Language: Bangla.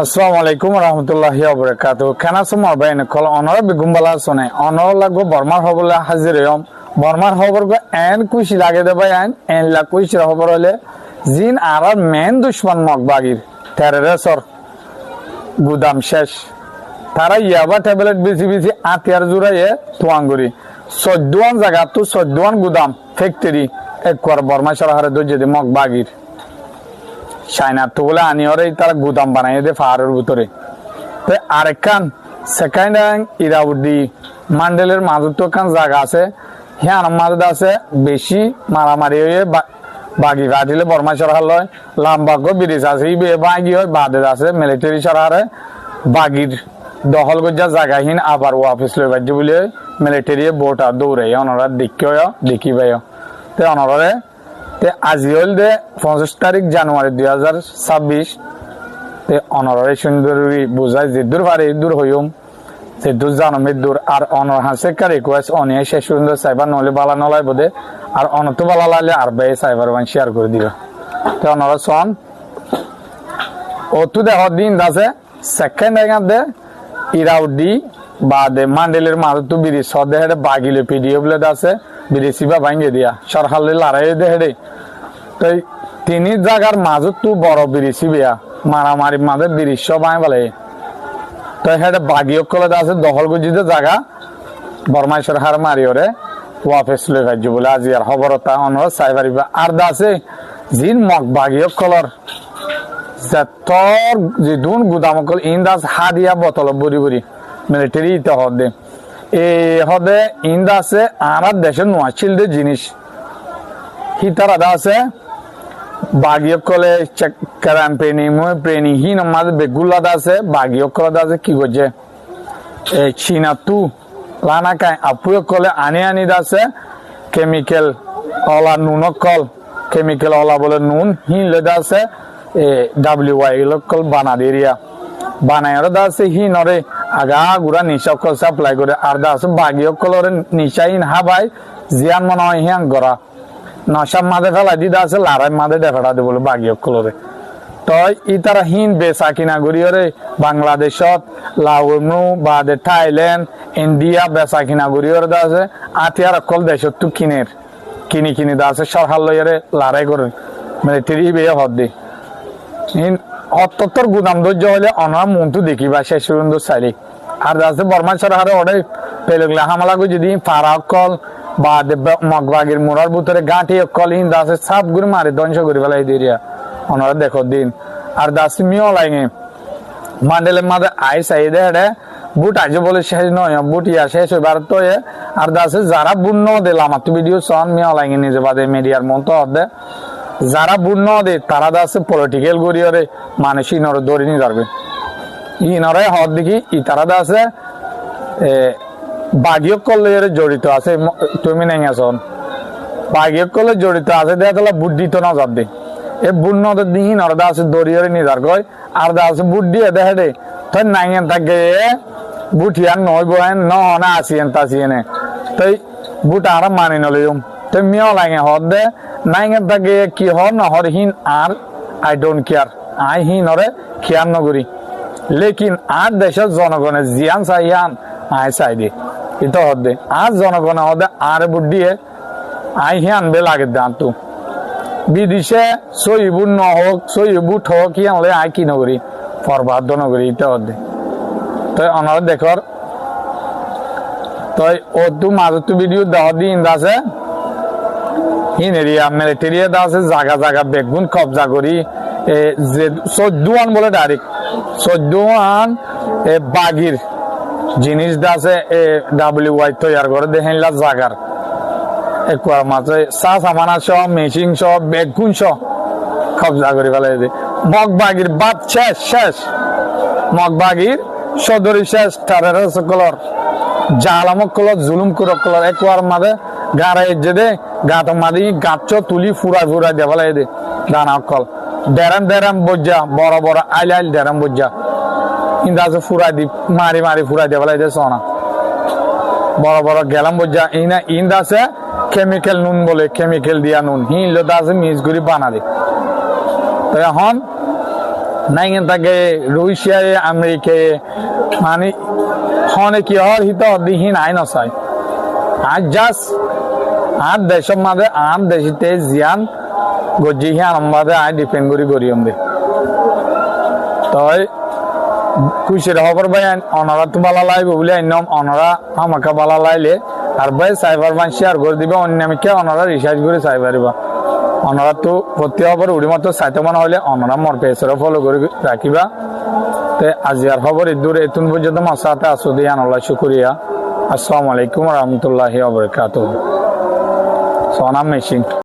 আসসালামু আলাইকুম রহমতুল্লাহি ওয়াবারাকাতুহু খানা সমর বাইন কল অনর বেগুমবালা সনে অনর লাগো বর্মার হবলে হাজিরয়ম বর্মার হবর গো এন কুশি লাগে দে ভাই এন লা কুশি হবর হলে জিন আর মেন দুশমন মগবাগির টেররেসর গুদাম শেষ তারা ইয়াবা ট্যাবলেট বেশি বেশি আতিয়ার জুড়াইয়ে তোয়াঙ্গুরি 14 জায়গা তো 14 গুদাম ফ্যাক্টরি একবার বর্মা শহরে দজে দে মগবাগির চায়নার তো বলে আনি ওরে তারা গুদাম বানাই দে পাহাড়ের ভিতরে তো আরেকখান সেকেন্ড ইরাউডি মান্ডেলের মাঝে তো কান জায়গা আছে হ্যাঁ মাঝে আছে বেশি মারামারি হয়ে বাগি কাটিলে বর্মা সরকার লয় লাম্বাগ ব্রিজ আছে বাগি হয় বাদে আছে মিলিটারি সরকারে বাগির দখল গজ্জা জায়গাহীন আবার অফিস লই বাজ্য বলে মিলিটারি বোট আর দৌড়ে অনরা দেখি ভাই তো অনরে আজি হল দে 25 তারিখ জানুয়ারি 2026 অনরে সুন্দরী বুঝায় যে দূর পারে দূর হইম যে দূর জানমে দূর আর অনর হাসে কার রিকোয়েস্ট অনিয়ে সে সুন্দর সাইবার নলে বালা নলাই বোধে আর অনত বালা লাইলে আর বে সাইবার ওয়ান শেয়ার করে দিল তো অনর সন ও তু দেহ দিন দাসে সেকেন্ড এগার দে ইরাউডি বা দে মান্ডেলের মাঝে তো বিরি সদে হেডে বাগিলে পিডিএফ লে দাসে বিদেশিবা ভাঙ্গে দিয়া সরকার লড়াই দে হেডে তো তিনি জায়গার মাঝে তো বড় বিদেশি বিয়া মারামারি মাঝে বিরিশ বাই বলে তো হেডে বাগিও কলে আছে দখল গুজিতে জায়গা বর্মা সরকার মারিওরে ওয়াফেস লই ভাজ্য বলে আজি আর খবরতা অনুরোধ চাইবারিবা আর দাসে জিন মগ বাগিও কলর তোর যে দুন গুদাম কল ইন্দাস হাদিয়া বোতল বুড়ি বুড়ি মিলিটারি ইতে হদে হদে ইন্দা আছে আমার দেশের নোয়াছিল দে জিনিস হিতার আদা আছে বাগিয়ক কলে কারাম প্রেনি হিন আমাদের বেগুলা দা আছে বাগিয়ক কলে দা আছে কি করছে চীনা তু লানা কাই আপুয়ক কলে আনি দা আছে কেমিক্যাল অলা নুনক কল কেমিক্যাল অলা বলে নুন হিন লে দা আছে WY কল বানা দেরিয়া বানায় দা আছে হিন অরে আগা গুড়া নিশা কল সাপ্লাই করে আর দা আছে বাগিয়ক কলরে নিশাইন হাবাই জিয়ান মনে হয় হিয়াং গড়া নশার মাঝে ফেলাই দিদা আছে লারাই মাঝে ডেফাটা দে বলে বাগিয়ক কলরে তো ই তারা হিন বেচা কিনা করিয়রে বাংলাদেশত লাউনু বাদে থাইল্যান্ড ইন্ডিয়া বেচা কিনা করিয়রে দা আছে আতিয়ার অকল দেশত তো কিনি দা আছে সরকার লইয়ারে লড়াই করে মিলিটারি বেয়ে হদ দি অত্যত্তর গুদাম ধৈর্য হলে অনার মনটু দেখিবা শেষ পর্যন্ত চাইলে আর আছে বর্মা সরকারে ওরে পেলগলা হামলা করে যদি পাড়া অকল বা মগবাগির মোড়ার ভিতরে গাঁটি অকল ইন দাসে সাপ গুড়ি মারে ধ্বংস করে ফেলাই দিরিয়া ওনারা দেখো দিন আর দাস মিও লাগে মান্ডেলের মাঝে আই চাই দে হেডে বুট আজে বলে শেষ নয় বুট ইয়া শেষ হয়ে ভারত আর দাসে যারা বুট ন দিলাম আমার ভিডিও সন মিও লাগে নিজে বাদে মিডিয়ার মন তো হদে যারা বুট ন দে তারা দাসে পলিটিক্যাল গড়িয়রে মানুষ ইনরে ধরে নিয়ে যাবে ইনরে হদ দেখি ই তারা দাসে বাগিয়ক কলে জড়িত আছে তুমি নেই আসন বাগিয়ক কলে জড়িত আছে দেখা বুদ্ধি তো না যাবে এ বুট দিহি নরদা আছে দড়িয়ে নিজার কয় আর দা আছে বুট দিয়ে দেখে দে তো নাইন থাকে বুটিয়ান নয় বহেন ন না আসিয়েন তাসিয়েনে তাই বুট আর মানি নলিম তো মিও লাগে হদ দে নাইন থাকে কি হর না হর হিন আর আই ডোন্ট কেয়ার আই হিন ওরে খেয়াল নগরি লেকিন আর দেশের জনগণের জিয়ান চাইয়ান আই চাই দে এটা হদে আর জনগণ হদে আর বুট দিয়ে আই হিয়ান বে লাগে দান তো বিদেশে সইবুট ন হোক সইবুট হোক কি হলে আই কি নগরী ফরবাদ নগরী এটা হদে তো অনার দেখর তো ও তু মাঝে তু ভিডিও দেহ দিন আছে হিন এরিয়া মিলিটারি আছে জায়গা বেগুন কবজা করি যে 14 বলে ডাইরেক্ট 14 বাগির জিনিস আছে WY তৈয়ার করে দেখেন জাগার একবার মাঝে চা সামান সহ মেশিন সহ বেগুন সহ কবজা করে ফেলাই দে মগবাগির বাদ শেষ মগবাগির সদরি শেষ তারের কলর জালামক কলর জুলুম কলর একবার মাঝে গাড়ে যে দে গাত মাদি গাছ তুলি ফুরাই দে ফেলাই দে দানা কল দেরাম বজ্জা বড় আইল দেরাম বজ্জা কিন্তু আছে ফুরাই দি মারি ফুরাই দে ফেলাই দে সোনা বড় গেলাম বজ্জা ইন্দা আছে কেমিক্যাল নুন বলে কেমিক্যাল দিয়া নুন হিন লোদা আছে মিক্স করে বানা দে তো এখন নাইন থাকে রুশিয়ায় আমেরিকায় মানে হনে কি হর হিত অদিহীন আইন আসায় আজ জাস্ট আর দেশের মাঝে আর দেশিতে জিয়ান গজি হিয়ান আমাদের আই ডিপেন্ড করি দে তই খুশির খবর ভাই অনারা তো বালা লাইব বলে আইনম অনারা আমাকে বালা লাইলে আর ভাই সাইবার মান শেয়ার করে দিবে অন্যমিকে অনারা রিসার্চ করে চাই পারিবা অনারা তো প্রতি খবর উড়ি মাত্র চাইতে মনে হলে অনারা মর পেজরে ফলো করে রাখিবা তে আজি আর খবর দূর এতুন পর্যন্ত মাসাতে আসো দিয়ে আনাল্লাহ শুকরিয়া আসসালামু আলাইকুম রহমতুল্লাহি ওয়া বারাকাতুহু সোনাম মেশিন